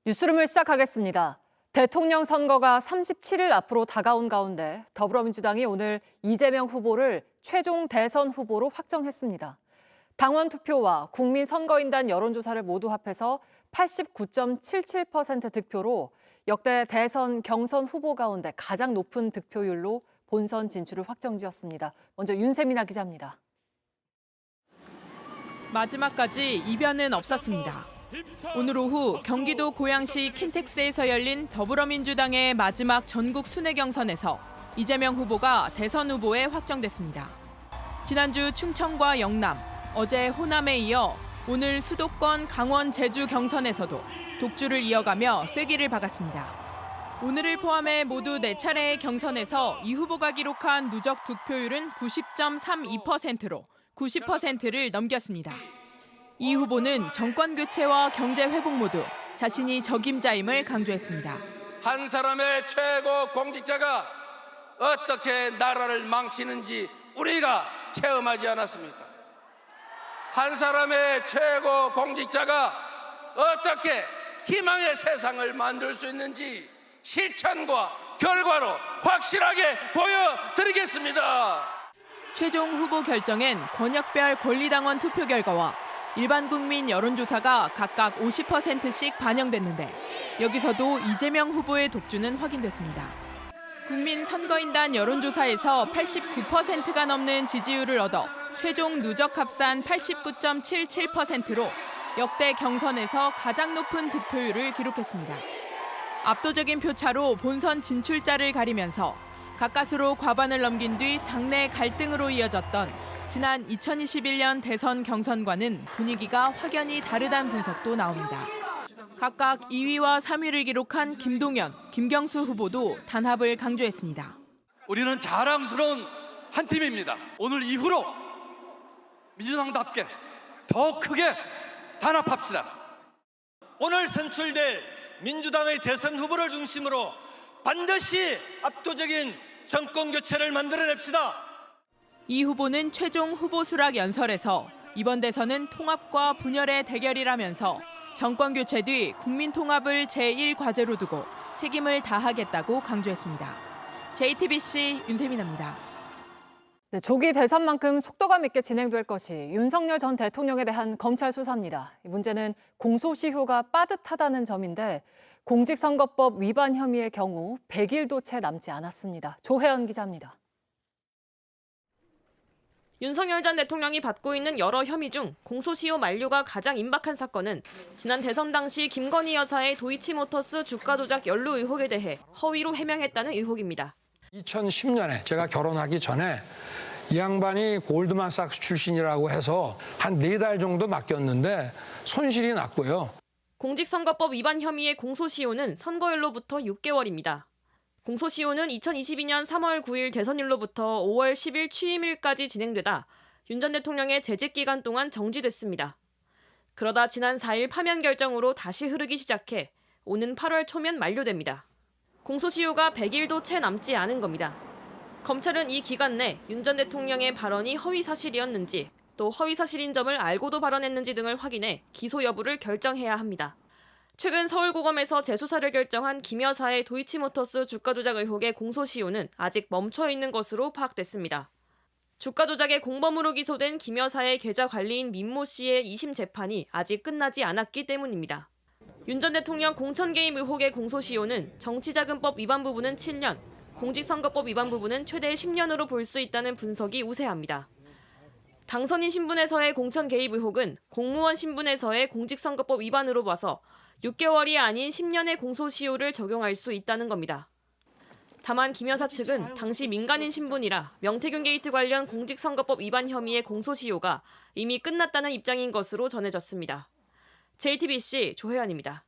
뉴스룸을 시작하겠습니다. 대통령 선거가 37일 앞으로 다가온 가운데 더불어민주당이 오늘 이재명 후보를 최종 대선 후보로 확정했습니다. 당원 투표와 국민선거인단 여론조사를 모두 합해서 89.77% 득표로 역대 대선 경선 후보 가운데 가장 높은 득표율로 본선 진출을 확정지었습니다. 먼저 윤세민아 기자입니다. 마지막까지 이변은 없었습니다. 오늘 오후 경기도 고양시 킨텍스에서 열린 더불어민주당의 마지막 전국 순회 경선에서 이재명 후보가 대선 후보에 확정됐습니다. 지난주 충청과 영남, 어제 호남에 이어 오늘 수도권 강원 제주 경선에서도 독주를 이어가며 쐐기를 박았습니다. 오늘을 포함해 모두 4차례의 경선에서 이 후보가 기록한 누적 득표율은 90.32%로 90%를 넘겼습니다. 이 후보는 정권 교체와 경제 회복 모두 자신이 적임자임을 강조했습니다. 한 사람의 최고 공직자가 어떻게 나라를 망치는지 우리가 체험하지 않았습니까? 한 사람의 최고 공직자가 어떻게 희망의 세상을 만들 수 있는지 실천과 결과로 확실하게 보여드리겠습니다. 최종 후보 결정엔 권역별 권리당원 투표 결과와 일반 국민 여론조사가 각각 50%씩 반영됐는데 여기서도 이재명 후보의 독주는 확인됐습니다. 국민선거인단 여론조사에서 89%가 넘는 지지율을 얻어 최종 누적 합산 89.77%로 역대 경선에서 가장 높은 득표율을 기록했습니다. 압도적인 표차로 본선 진출자를 가리면서 가까스로 과반을 넘긴 뒤 당내 갈등으로 이어졌던 지난 2021년 대선 경선과는 분위기가 확연히 다르다는 분석도 나옵니다. 각각 2위와 3위를 기록한 김동연, 김경수 후보도 단합을 강조했습니다. 우리는 자랑스러운 한 팀입니다. 오늘 이후로 민주당답게 더 크게 단합합시다. 오늘 선출될 민주당의 대선 후보를 중심으로 반드시 압도적인 정권 교체를 만들어냅시다. 이 후보는 최종 후보 수락 연설에서 이번 대선은 통합과 분열의 대결이라면서 정권 교체 뒤 국민 통합을 제1과제로 두고 책임을 다하겠다고 강조했습니다. JTBC 윤세민입니다. 네, 조기 대선만큼 속도감 있게 진행될 것이 윤석열 전 대통령에 대한 검찰 수사입니다. 이 문제는 공소시효가 빠듯하다는 점인데 공직선거법 위반 혐의의 경우 100일도 채 남지 않았습니다. 조혜연 기자입니다. 윤석열 전 대통령이 받고 있는 여러 혐의 중 공소시효 만료가 가장 임박한 사건은 지난 대선 당시 김건희 여사의 도이치모터스 주가 조작 연루 의혹에 대해 허위로 해명했다는 의혹입니다. 2010년에 제가 결혼하기 전에 이 양반이 골드만삭스 출신이라고 해서 한 4달 정도 맡겼는데 손실이 났고요. 공직선거법 위반 혐의의 공소시효는 선거일로부터 6개월입니다. 공소시효는 2022년 3월 9일 대선일로부터 5월 10일 취임일까지 진행되다 윤 전 대통령의 재직 기간 동안 정지됐습니다. 그러다 지난 4일 파면 결정으로 다시 흐르기 시작해 오는 8월 초면 만료됩니다. 공소시효가 100일도 채 남지 않은 겁니다. 검찰은 이 기간 내 윤 전 대통령의 발언이 허위사실이었는지 또 허위사실인 점을 알고도 발언했는지 등을 확인해 기소 여부를 결정해야 합니다. 최근 서울고검에서 재수사를 결정한 김 여사의 도이치모터스 주가 조작 의혹의 공소시효는 아직 멈춰 있는 것으로 파악됐습니다. 주가 조작의 공범으로 기소된 김 여사의 계좌 관리인 민모 씨의 2심 재판이 아직 끝나지 않았기 때문입니다. 윤 전 대통령 공천 개입 의혹의 공소시효는 정치자금법 위반 부분은 7년, 공직선거법 위반 부분은 최대 10년으로 볼 수 있다는 분석이 우세합니다. 당선인 신분에서의 공천 개입 의혹은 공무원 신분에서의 공직선거법 위반으로 봐서 6개월이 아닌 10년의 공소시효를 적용할 수 있다는 겁니다. 다만 김 여사 측은 당시 민간인 신분이라 명태균 게이트 관련 공직선거법 위반 혐의의 공소시효가 이미 끝났다는 입장인 것으로 전해졌습니다. JTBC 조혜연입니다.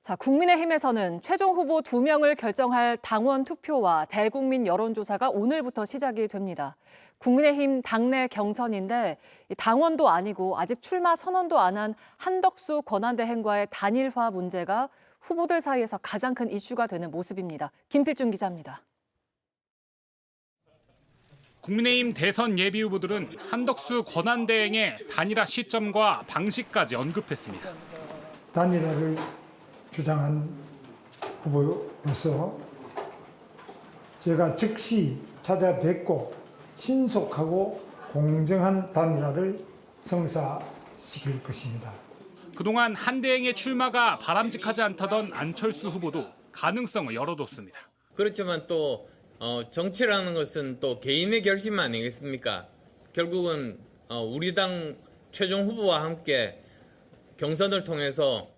자, 국민의힘에서는 최종 후보 2명을 결정할 당원 투표와 대국민 여론조사가 오늘부터 시작이 됩니다. 국민의힘 당내 경선인데 당원도 아니고 아직 출마 선언도 안 한 한덕수 권한대행과의 단일화 문제가 후보들 사이에서 가장 큰 이슈가 되는 모습입니다. 김필중 기자입니다. 국민의힘 대선 예비 후보들은 한덕수 권한대행의 단일화 시점과 방식까지 언급했습니다. 단일화를 주장한 후보로서 제가 즉시 찾아뵙고 신속하고 공정한 단일화를 성사시킬 것입니다. 그동안 한대행의 출마가 바람직하지 않다던 안철수 후보도 가능성을 열어뒀습니다. 그렇지만 또 정치라는 것은 또 개인의 결심 아니겠습니까? 결국은 우리 당 최종 후보와 함께 경선을 통해서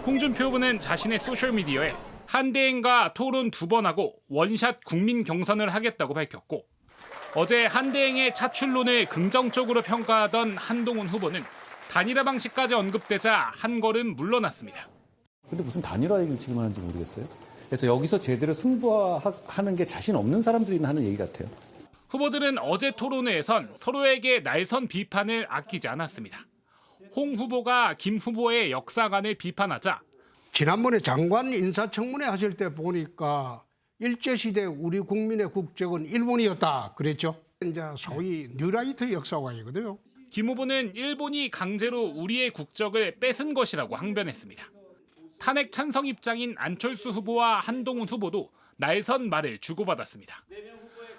홍준표 후보는 자신의 소셜미디어에 한대행과 토론 2번 하고 원샷 국민 경선을 하겠다고 밝혔고, 어제 한대행의 차출론을 긍정적으로 평가하던 한동훈 후보는 단일화 방식까지 언급되자 한 걸음 물러났습니다. 근데 무슨 단일화 얘기를 지금 하는지 모르겠어요. 그래서 여기서 제대로 승부하는 게 자신 없는 사람들이 하는 얘기 같아요. 후보들은 어제 토론회에선 서로에게 날선 비판을 아끼지 않았습니다. 홍 후보가 김 후보의 역사관을 비판하자 지난번에 장관 인사청문회 하실 때 보니까 일제시대 우리 국민의 국적은 일본이었다 그랬죠. 이제 소위 뉴라이트 역사관이거든요. 김 후보는 일본이 강제로 우리의 국적을 뺏은 것이라고 항변했습니다. 탄핵 찬성 입장인 안철수 후보와 한동훈 후보도 날선 말을 주고받았습니다.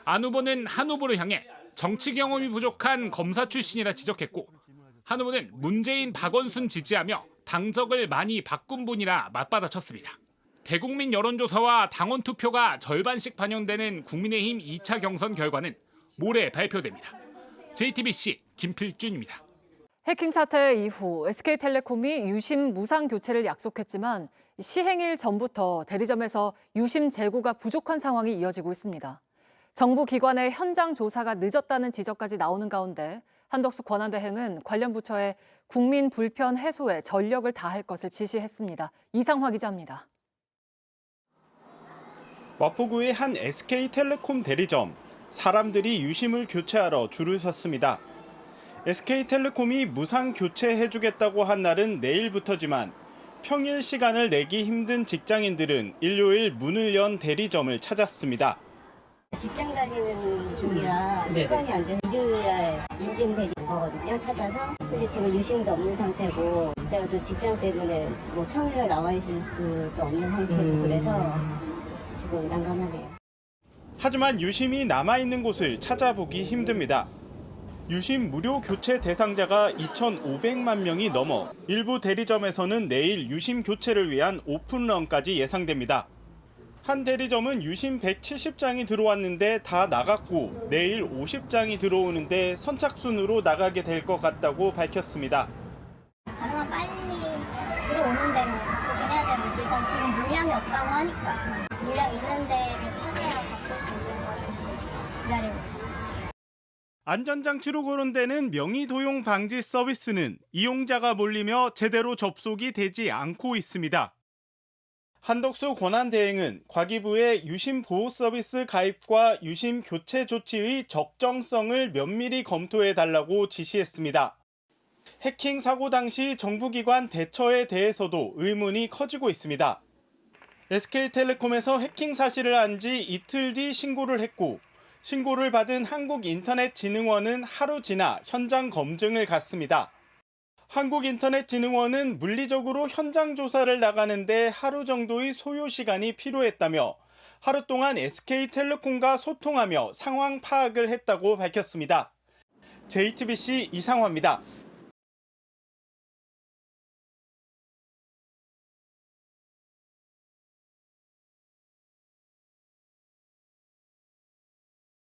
안 후보는 한 후보를 향해 정치 경험이 부족한 검사 출신이라 지적했고, 한 후보는 문재인 박원순 지지하며 당적을 많이 바꾼 분이라 맞받아쳤습니다. 대국민 여론조사와 당원 투표가 절반씩 반영되는 국민의힘 2차 경선 결과는 모레 발표됩니다. JTBC 김필준입니다. 해킹 사태 이후 SK텔레콤이 유심 무상 교체를 약속했지만 시행일 전부터 대리점에서 유심 재고가 부족한 상황이 이어지고 있습니다. 정부 기관의 현장 조사가 늦었다는 지적까지 나오는 가운데 한덕수 권한대행은 관련 부처에 국민 불편 해소에 전력을 다할 것을 지시했습니다. 이상화 기자입니다. 마포구의 한 SK텔레콤 대리점. 사람들이 유심을 교체하러 줄을 섰습니다. SK텔레콤이 무상 교체해주겠다고 한 날은 내일부터지만 평일 시간을 내기 힘든 직장인들은 일요일 문을 연 대리점을 찾았습니다. 직장 다니는 중이라 시간이 안 돼서 일요일날 인증되는 거거든요, 찾아서. 근데 지금 유심도 없는 상태고 제가 또 직장 때문에 뭐 평일에 나와 있을 수도 없는 상태고 그래서 지금 난감하네요. 하지만 유심이 남아있는 곳을 찾아보기 힘듭니다. 유심 무료 교체 대상자가 2,500만 명이 넘어 일부 대리점에서는 내일 유심 교체를 위한 오픈런까지 예상됩니다. 한 대리점은 유심 170장이 들어왔는데 다 나갔고 내일 50장이 들어오는데 선착순으로 나가게 될 것 같다고 밝혔습니다. 가능한 빨리 들어오는 대로 해야 되는데 일단 지금 물량이 없다고 하니까 물량 있는 데를 찾아야 바꿀 수 있을 것 같아서 기다리고 있어요. 안전장치로 거론되는 명의도용 방지 서비스는 이용자가 몰리며 제대로 접속이 되지 않고 있습니다. 한덕수 권한대행은 과기부의 유심 보호 서비스 가입과 유심 교체 조치의 적정성을 면밀히 검토해달라고 지시했습니다. 해킹 사고 당시 정부기관 대처에 대해서도 의문이 커지고 있습니다. SK텔레콤에서 해킹 사실을 안 지 이틀 뒤 신고를 했고, 신고를 받은 한국인터넷진흥원은 하루 지나 현장 검증을 갔습니다. 한국인터넷진흥원은 물리적으로 현장 조사를 나가는데 하루 정도의 소요 시간이 필요했다며 하루 동안 SK텔레콤과 소통하며 상황 파악을 했다고 밝혔습니다. JTBC 이상화입니다.